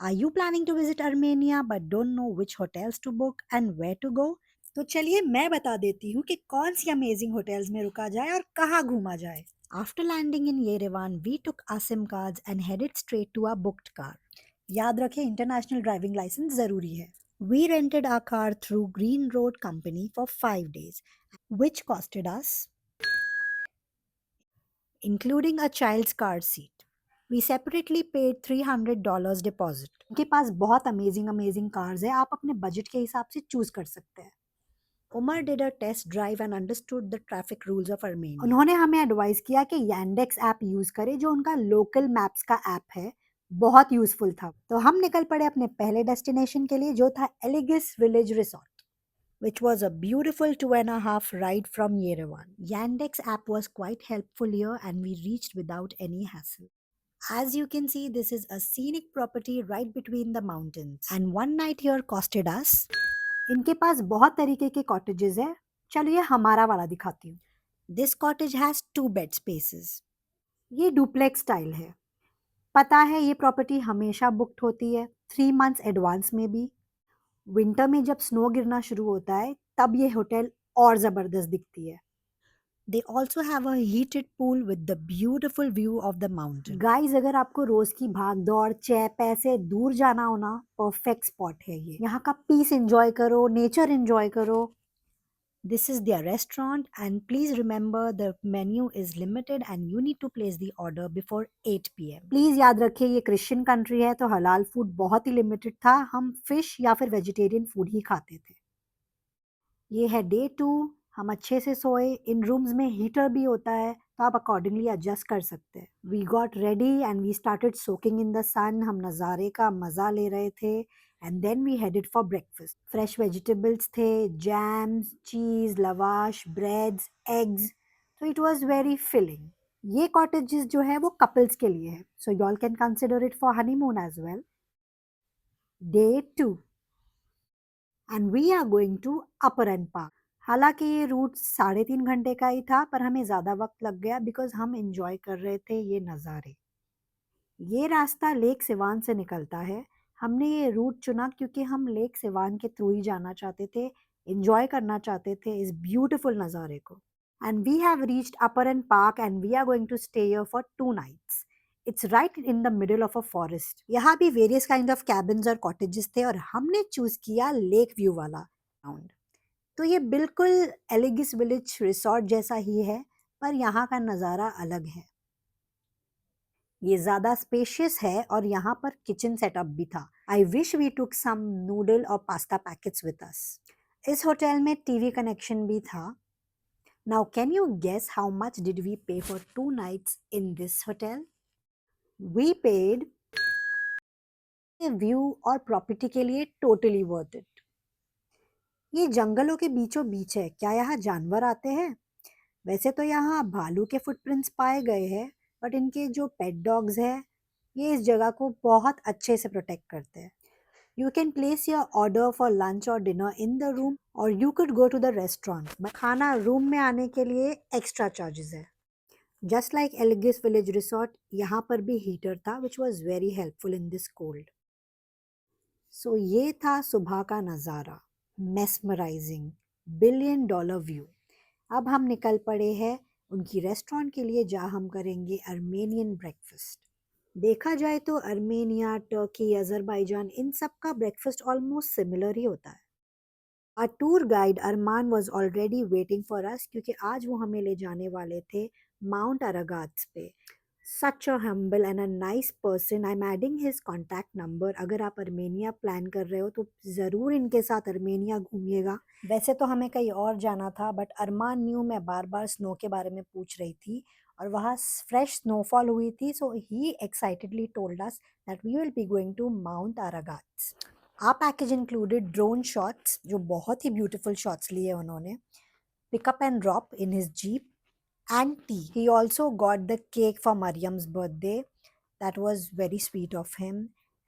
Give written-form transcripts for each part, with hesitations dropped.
Are you planning to visit Armenia but don't know which hotels to book and where to go? तो चलिए मैं बता देती हूँ कि कौन सी अमेजिंग होटल्स में रुका जाए और कहाँ घूमा जाए. After landing in Yerevan, we took our SIM cards and headed straight to our booked car. याद रखें इंटरनेशनल ड्राइविंग लाइसेंस जरूरी है. We rented our car through Green Road Company for 5 days, which costed us, including a child's car seat. We separately paid $300 deposit. उनके पास बहुत amazing amazing cars है, आप अपने budget के हिसाब से चूज कर सकते हैं. Umar did a test drive and understood the traffic rules of Armenia. उन्होंने हमें एडवाइस किया कि Yandex ऐप यूज करें जो उनका लोकल मैप्स का ऐप है. बहुत यूजफुल था. तो हम निकल पड़े अपने पहले डेस्टिनेशन के लिए जो था एलिगिस village resort, which was a beautiful 2.5 ride from Yerevan. Yandex app was quite helpful here and we reached without any hassle. As you can see, this is a scenic property right between the mountains. And one night here costed us. इनके पास बहुत तरीके के cottages है. चलिए हमारा वाला दिखाती हूँ. This cottage has 2 bed spaces. ये डुप्लेक्स स्टाइल है. पता है ये प्रॉपर्टी हमेशा बुक्ड होती है 3 months एडवांस में भी. विंटर में जब स्नो गिरना शुरू होता है तब ये होटल और ज़बरदस्त दिखती है. They also have a heated pool with the beautiful view of the mountain. Guys अगर आपको रोज की भाग दौड़ चाय पैसे दूर जाना हो ना, परफेक्ट स्पॉट है ये. यहाँ का पीस एंजॉय करो, नेचर एंजॉय करो. This is their restaurant and please remember the menu is limited and you need to place the order before 8 p.m. Please याद रखिए ये क्रिश्चियन कंट्री है तो हलाल फूड बहुत ही लिमिटेड था. हम फिश या फिर वेजिटेरियन फूड ही खाते थे. ये है डे 2. हम अच्छे से सोए. इन रूम्स में हीटर भी होता है तो आप अकॉर्डिंगली एडजस्ट कर सकते हैं. We got ready and we started soaking in the sun. हम नज़ारे का मज़ा ले रहे थे and then we headed for breakfast. Fresh vegetables थे, jams, cheese, lavash, breads, eggs. तो इट वाज वेरी फिलिंग. ये कॉटेजेस जो है वो कपल्स के लिए है so you all can consider it for honeymoon as well. Day 2 and we are going to upper and park. हालांकि ये रूट 3.5 घंटे का ही था पर हमें ज़्यादा वक्त लग गया बिकॉज हम इंजॉय कर रहे थे ये नज़ारे. ये रास्ता लेक सिवान से निकलता है. हमने ये रूट चुना क्योंकि हम लेक सिवान के थ्रू ही जाना चाहते थे, इंजॉय करना चाहते थे इस ब्यूटीफुल नज़ारे को. And we have reached upper and park and we are going to stay here for 2 nights. It's right in the middle of a forest. यहाँ भी वेरियस काइंड ऑफ कैबिन्स और कॉटेजेस थे और हमने चूज किया lake view वाला round. तो ये बिल्कुल एलिगिस विलेज रिसॉर्ट जैसा ही है पर यहाँ का नज़ारा अलग है. ये ज़्यादा स्पेशियस है और यहाँ पर किचन सेटअप भी था. I wish we took some noodle और पास्ता पैकेट्स विद अस. इस होटल में टीवी कनेक्शन भी था. Now can you guess how much did we pay for 2 nights in this hotel? We paid view और property के लिए totally worth it. ये जंगलों के बीचों बीच है. क्या यहाँ जानवर आते हैं? वैसे तो यहाँ भालू के फुटप्रिंट्स पाए गए हैं बट इनके जो पेट डॉग्स हैं ये इस जगह को बहुत अच्छे से प्रोटेक्ट करते हैं. You can place your order for lunch और डिनर इन द रूम और you could go to the restaurant but खाना रूम में आने के लिए एक्स्ट्रा चार्जेस है. जस्ट लाइक एलिगिस विलेज रिसोर्ट यहाँ पर भी हीटर था which was very helpful in this cold. So ये था सुबह का नज़ारा. Mesmerising $1 billion view. अब हम निकल पड़े हैं उनकी रेस्टोरेंट के लिए जहाँ हम करेंगे अर्मेनियन ब्रेकफास्ट. देखा जाए तो अर्मेनिया, टर्की, अजरबैजान इन सब का ब्रेकफास्ट ऑलमोस्ट सिमिलर ही होता है. our tour guide Armaan was already waiting for us क्योंकि आज वो हमें ले जाने वाले थे माउंट अरागाट्स पे. Such a humble and a nice person. I am adding his contact number. अगर आप अर्मेनिया प्लान कर रहे हो तो ज़रूर इनके साथ अर्मेनिया घूमिएगा. वैसे तो हमें कहीं और जाना था बट अरमान न्यू मैं बार बार स्नो के बारे में पूछ रही थी और वहाँ फ्रेश स्नोफॉल हुई थी so he excitedly told us that we will be going to Mount Aragats. our package included drone shots जो बहुत ही ब्यूटीफुल शॉट्स लिए उन्होंने, pickup and drop in his jeep and tea. He also got the cake for Mariam's birthday. That was very sweet of him.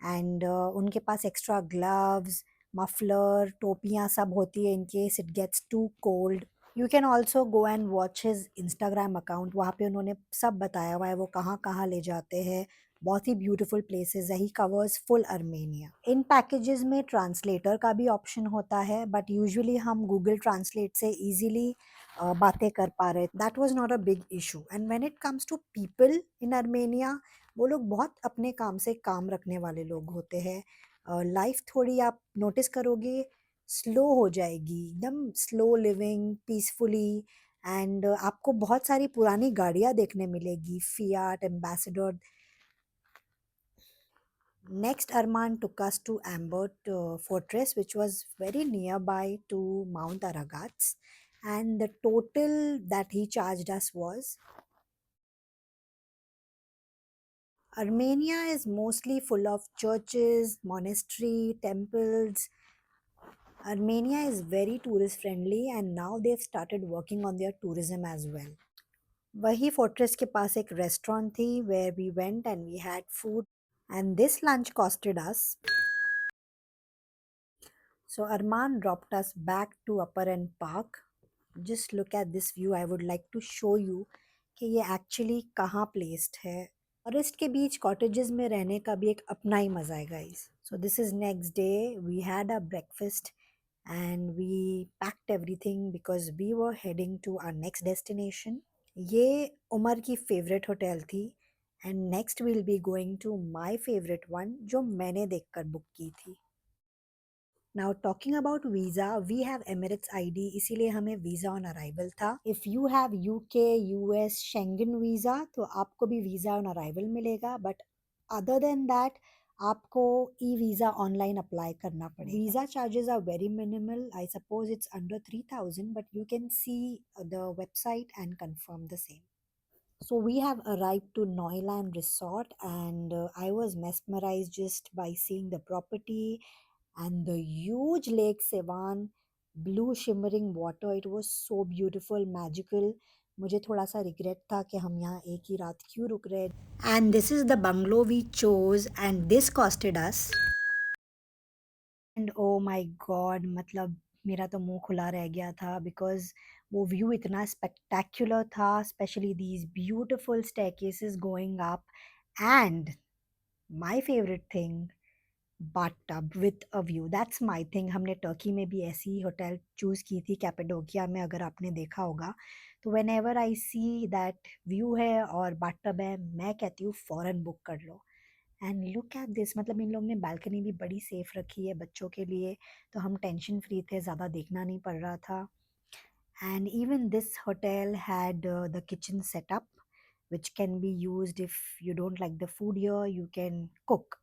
And उनके पास extra gloves, muffler, टोपियाँ सब होती है in case it gets too cold. You can also go and watch his Instagram account. वहाँ पे उन्होंने सब बताया हुआ है वो कहाँ कहाँ ले जाते हैं, बहुत ही ब्यूटीफुल प्लेसेस है, ही कवर्स फुल अर्मेनिया। इन पैकेजेस में ट्रांसलेटर का भी ऑप्शन होता है, बट यूजुअली हम गूगल ट्रांसलेट से इजीली बातें कर पा रहे। That was not a big issue. And when it comes to people in Armenia, वो लोग बहुत अपने काम से काम रखने वाले लोग होते हैं। लाइफ थोड़ी आप नोटिस करोगे स्लो हो जाएगी, एकदम स्लो लिविंग पीसफुली। एंड आपको बहुत सारी पुरानी गाड़ियाँ देखने मिलेगी, Fiat, ambassador. Next, Arman took us to Ambert Fortress, which was very nearby to Mount Aragats. And the total that he charged us was, Armenia is mostly full of churches, monastery, temples. Armenia is very tourist friendly, and now they've started working on their tourism as well. वही fortress के पास एक restaurant थी where we went and we had food, and this lunch costed us. So Arman dropped us back to Upper End Park. Just look at this view. I would like to show you कि ये actually कहाँ placed है। Forest के बीच cottages में रहने का भी एक अपना ही मज़ा है guys. So this is next day, we had a breakfast and we packed everything because we were heading to our next destination. ये उमर की फेवरेट होटल थी, and next will be going to my favourite one जो मैंने देखकर book की थी। Now talking about visa, we have Emirates ID, इसीलिए हमें वीज़ा ऑन अराइवल था। If you have UK, US, Schengen visa तो आपको भी वीज़ा ऑन अराइवल मिलेगा, बट अदर देन दैट आपको ई वीज़ा ऑनलाइन अप्लाई करना पड़ेगा। Visa charges are very minimal, I suppose it's under 3000, but you can see the website and confirm the same. So we have arrived to Neuland Resort, and I was mesmerized just by seeing the property and the huge lake Sevan, blue shimmering water. It was so beautiful, magical. मुझे थोड़ा सा regret था कि हम यहाँ एक ही रात क्यों रुक रहे। And this is the bungalow we chose, and this costed us, and oh my god, मतलब मेरा तो मुंह खुला रह गया था बिकॉज वो व्यू इतना स्पेक्टेक्युलर था, specially these beautiful staircases going up, and my favourite thing, bathtub with a view. That's my thing. हमने टर्की में भी ऐसी ही होटल चूज़ की थी, कैपेडोकिया में, अगर आपने देखा होगा। तो when ever I see that view है और बाथटब है, मैं कहती हूँ फ़ौरन बुक कर लो। एंड लुक एट दिस, मतलब इन लोगों ने बालकनी भी बड़ी सेफ रखी है बच्चों के लिए, तो हम टेंशन फ्री थे, ज़्यादा देखना नहीं पड़ रहा था। And even this hotel had the kitchen setup which can be used if you don't like the food here, you can cook.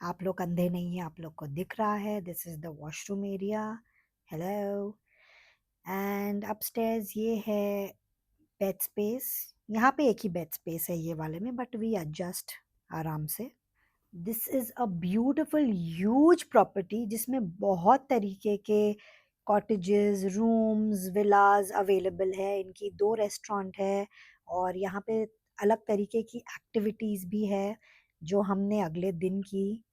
आप लोग अंधे नहीं हैं, आप लोग को दिख रहा है, this is the washroom area. Hello. And upstairs ये है बेड स्पेस। यहाँ पे एक ही बेड स्पेस है ये वाले में, बट वी एडजस्ट आराम से। This is a beautiful huge property जिसमें बहुत तरीके के कॉटेजेस, रूम्स, विलाज अवेलेबल है। इनकी 2 रेस्टोरेंट है, और यहाँ पे अलग तरीके की एक्टिविटीज़ भी है जो हमने अगले दिन की।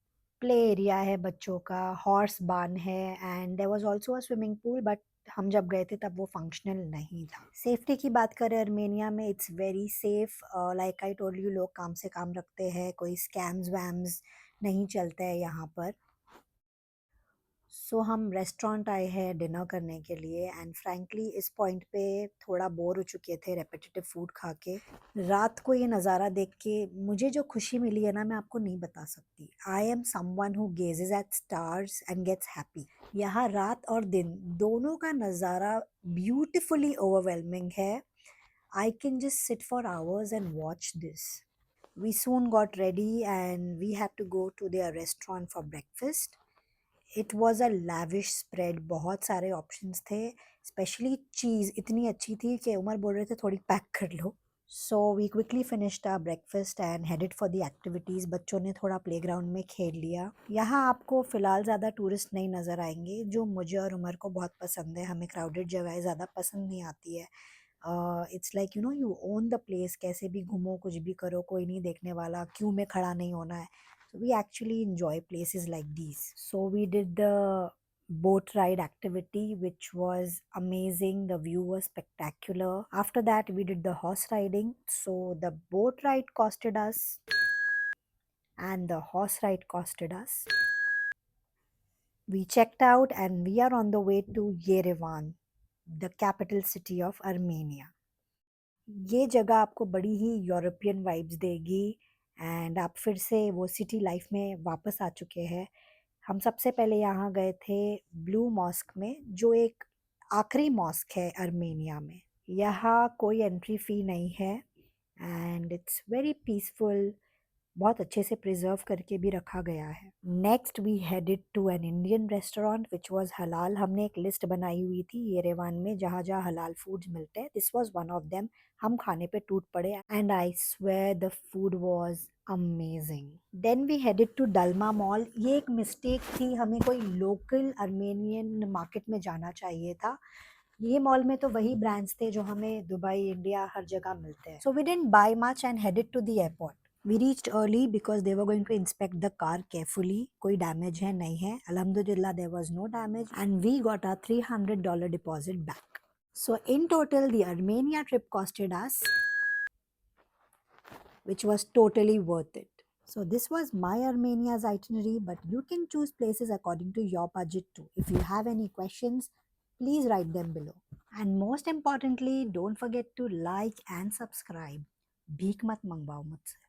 प्ले एरिया है बच्चों का, हॉर्स बार्न है, and there was also a swimming pool, but हम जब गए थे तब वो फंक्शनल नहीं था। सेफ्टी की बात करें अर्मेनिया में, it's very safe. Like I told you, लोग काम से काम रखते हैं, कोई स्कैम्स वैम्स नहीं चलते हैं यहाँ पर। सो हम रेस्टोरेंट आए हैं डिनर करने के लिए, एंड फ्रैंकली इस पॉइंट पे थोड़ा बोर हो चुके थे रेपिटेटिव फूड खा के। रात को ये नज़ारा देख के मुझे जो खुशी मिली है ना, मैं आपको नहीं बता सकती। I am someone who gazes at stars and gets happy. यहाँ रात और दिन दोनों का नज़ारा ब्यूटिफुली ओवरवेलमिंग है। I can just sit for hours and watch this. We soon got ready and we had to go to their restaurant for breakfast. It was a lavish spread, बहुत सारे ऑप्शंस थे, specially चीज़ इतनी अच्छी थी कि उमर बोल रहे थे थोड़ी पैक कर लो। So we quickly finished our breakfast and headed for the activities. बच्चों ने थोड़ा प्लेग्राउंड में खेल लिया। यहाँ आपको फ़िलहाल ज़्यादा टूरिस्ट नहीं नज़र आएंगे, जो मुझे और उमर को बहुत पसंद है। हमें क्राउडेड जगह ज़्यादा पसंद नहीं आती है। It's like you know, you own the place, कैसे भी घूमो, कुछ भी करो, कोई नहीं देखने वाला, क्यू में खड़ा नहीं होना है। So we actually enjoy places like these. So we did the boat ride activity, which was amazing. The view was spectacular. After that, we did the horse riding. So the boat ride costed us. and the horse ride costed us. We checked out and we are on the way to Yerevan, the capital city of Armenia. ये जगह आपको बड़ी ही European vibes देगी and आप फिर से वो city life में वापस आ चुके हैं। हम सबसे पहले यहाँ गए थे ब्लू मॉस्क में, जो एक आखिरी मॉस्क है अर्मेनिया में। यहाँ कोई एंट्री फ़ी नहीं है एंड इट्स वेरी पीसफुल, बहुत अच्छे से प्रिजर्व करके भी रखा गया है। Next we headed to an Indian restaurant which was halal. हमने एक लिस्ट बनाई हुई थी येरेवान में जहाँ जहाँ हलाल फूड्स मिलते हैं। This was one of them. हम खाने पे टूट पड़े and I swear the food was amazing. Then we headed to Dalma mall. ये एक मिस्टेक थी, हमें कोई लोकल अर्मेनियन मार्केट में जाना चाहिए था। ये मॉल में तो वही ब्रांड्स थे जो हमें दुबई, इंडिया, हर जगह मिलते हैं। So we didn't buy much and headed to the airport. We reached early because they were going to inspect the car carefully. कोई डैमेज है नहीं है, अल्हम्दुलिल्लाह there was no damage and we got our $300 deposit back. So in total the Armenia trip costed us, which was totally worth it. So this was my Armenia's itinerary, but you can choose places according to your budget too. If you have any questions, please write them below. And most importantly, don't forget to like and subscribe. भीख मत मंगवाओ मुझसे।